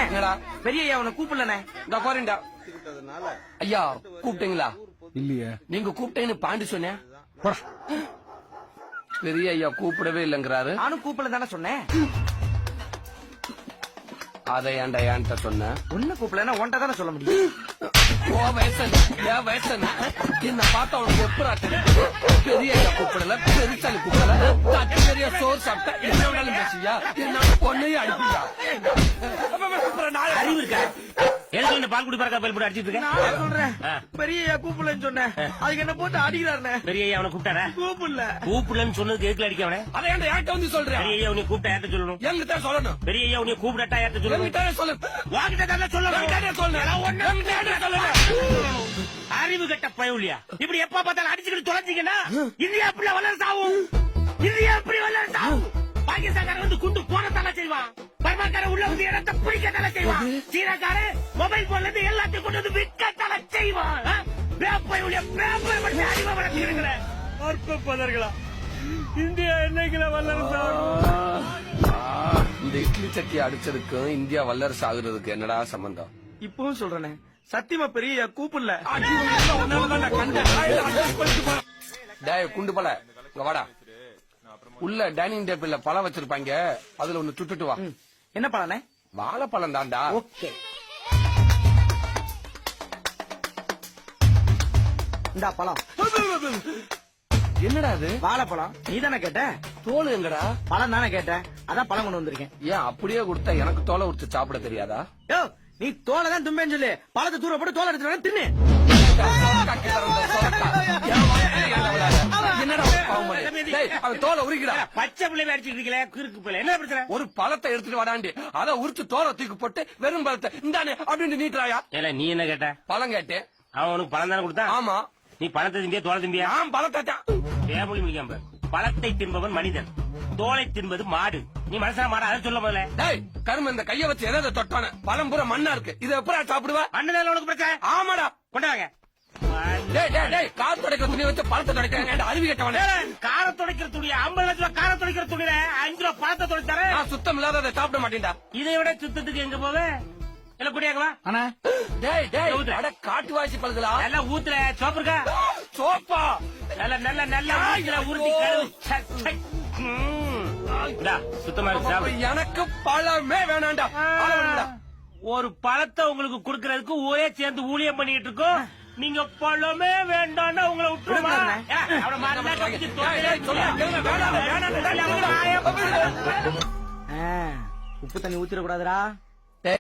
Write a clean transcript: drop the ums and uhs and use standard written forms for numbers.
என்னடா பெரிய ஐயா உன்னை கூப்பிடலண்ணே. இந்த போறேன்டா. ஐயா கூப்பிட்டீங்களா? இல்லையே. நீங்க கூப்பிட்டேன்னு பாண்டி சொன்னேன். பெரிய ஐயா கூப்பிடவே இல்லங்கிறாரு. நானும் கூப்பிடல தானே சொன்னேன். அதை ஏன்டா ஏன்ட்ட சொன்ன? ஒண்ணு கூப்பிடலன்னா ஒன்ட்ட தானே சொல்ல முடியும். ஓ வயசன் ஏன் வயசன் என்ன பார்த்தா உனக்கு எப்படா தெரியும்? பெரிய ஐயா கூப்பிடல, பெருசாலி கூப்பிடல, தட்டு பெரிய சோறு சாப்பிட்டா என்ன வேணாலும் பேசியா? என்ன பொண்ணையும் அடிப்பீங்க? அறிவு இருக்கா? எதுக்கு இந்த பால் குடி பறக்க பயில் போட்டு அடிச்சிட்டு இருக்க? நான் சொல்றேன் பெரிய ஐயா கூப்பிடலன்னு சொன்னேன். அதுக்கு என்ன போட்டு அடிக்கிறாருண்ணே. பெரிய ஐயா அவனை கூப்பிட்டாரா? கூப்பிடல. கூப்பிடலன்னு சொன்னதுக்கு எதுக்கு அடிக்க அவனை? அதை ஏன்டா ஏன்ட்ட வந்து சொல்றேன்? பெரிய ஐயா உன்னை கூப்பிட்டா யார்ட்ட சொல்லணும்? என்கிட்ட சொல்லணும். பெரிய ஐயா உன்னை கூப்பிடட்டா யார்ட்ட சொல்லணும்? என்கிட்ட சொல்லு. வாங்கிட்ட தானே சொல்லணும். என்கிட்ட சொல்லணும். அறிவு கட்ட பயவுலியா இப்படி எப்ப பார்த்தாலும் அடிச்சுக்கிட்டு தொலைச்சிங்கன்னா இந்தியா எப்படி வளர்ச்சி ஆகும்? இந்தியா எப்படி வளர்ச்சி ஆகும்? பாகிஸ்தான்காரன் வந்து குண்டு போன தலை செய்வான். பர்மாக்காரன் உள்ள வந்து இடத்தை பிடிக்க தலை செய்வான். சீனாக்காரன் மொபைல் போன்ல இருந்து எல்லாத்தையும் கொண்டு வந்து விற்க தலை செய்வான். பயவுலியா அறிவை வளர்த்துக்கிறேன். அற்ப பதர்களா இந்தியா என்னைக்குல வல்லரசு ஆகும்? இந்த இட்லி சட்டி அடிச்சதுக்கும் இந்தியா வல்லரசு ஆகுறதுக்கு என்னடா சம்பந்தம்? இப்பவும் சொல்றேனே சத்தியமா பெரிய ஐயா கூப்பிடல. டேய் குண்டு பல இங்க வாடா. உள்ள டைனிங் டேபிள்ல பழம் வச்சிருப்பாங்க, அதுல ஒண்ணு சுட்டுட்டு வா. என்ன பழனே? வாழைப்பழம் தான்டா. ஓகே இந்தா பழம். என்னடா அது? வாழைப்பழம். நீ தானே கேட்ட? தோல் எங்கடா? பழம் தானே கேட்ட, அதான் பழம் கொண்டு வந்திருக்கேன். ஏன் அப்படியே கொடுத்தா எனக்கு தோலை உரிச்சு சாப்பிட தெரியாதா? யோ நீ தோலை தான் தும்பேன்னு சொல்லு. பழத்தை தூர போட்டு தோலை எடுத்து தின்னு. என்னடா பாவம் பண்ணி? டேய், அவன் தோலை உரிக்கடா. பச்சை பிள்ளை அடிச்சுட்டு இருக்கல கிறுக்கு பிள்ளை என்ன பிரச்சனை? ஒரு பழத்தை எடுத்துட்டு வாடாண்டி, அதை உரிச்சு தோலை தூக்கி போட்டு வெறும் பழத்தை இந்தானே அப்படின்னு நீட்டுறாயா? ஏல நீ என்ன கேட்ட? பழம் கேட்டேன். அவன் உனக்கு பழம் தானே கொடுத்தான்? ஆமா. நீ பழத்தை திம்பியா தோலை திம்பியா? நான் பழத்தை தான். ஏமொழி முடிக்காம பழத்தை தின்பவன் மனிதன், தோலை தின்பது மாடு. நீ மனசா மாட அதை சொல்ல முதல்ல. டேய் கரும இந்த கைய வச்சு எதை தொட்டான? பழம் பூரா மண்ணா இருக்கு, இதை எப்படா சாப்பிடுவா? அண்ணன் உனக்கு பிரச்சனை? ஆமாடா. கொண்டாங்க. டேய் டேய் டேய், கார் துடைக்கிற துணியை வச்சு பழத்தை துடைக்கிறாங்க. அறிவு கேட்டவனே. கார துடைக்கிற துணி 50 லட்சம் கார துடைக்கிற துணியில 5 ரூபா பழத்தை துடைத்தாரு. நான் சுத்தம் இல்லாத சாப்பிட மாட்டேன்டா. இதை விட சுத்தத்துக்கு எங்க போவே? எல்லாம் குடியாக்கவா? அண்ணா டேய் டேய் அட காட்டு வாசி பல்களா. நல்லா ஊத்துல சோப்பு இருக்கா? சோப்பா நல்ல நல்ல நல்ல ஊத்துல உருட்டி கழுவு. சுத்தமா இருக்கு. எனக்கு பழமே வேணாண்டா. ஒரு பழத்தை உங்களுக்கு குடுக்கறதுக்கு ஊரே சேர்ந்து ஊழியம் பண்ணிட்டு இருக்கோம். நீங்க பழமே வேண்டாம்னா உங்களை விட்டுருமா? உப்பு தண்ணி ஊத்திட கூடாதுடா.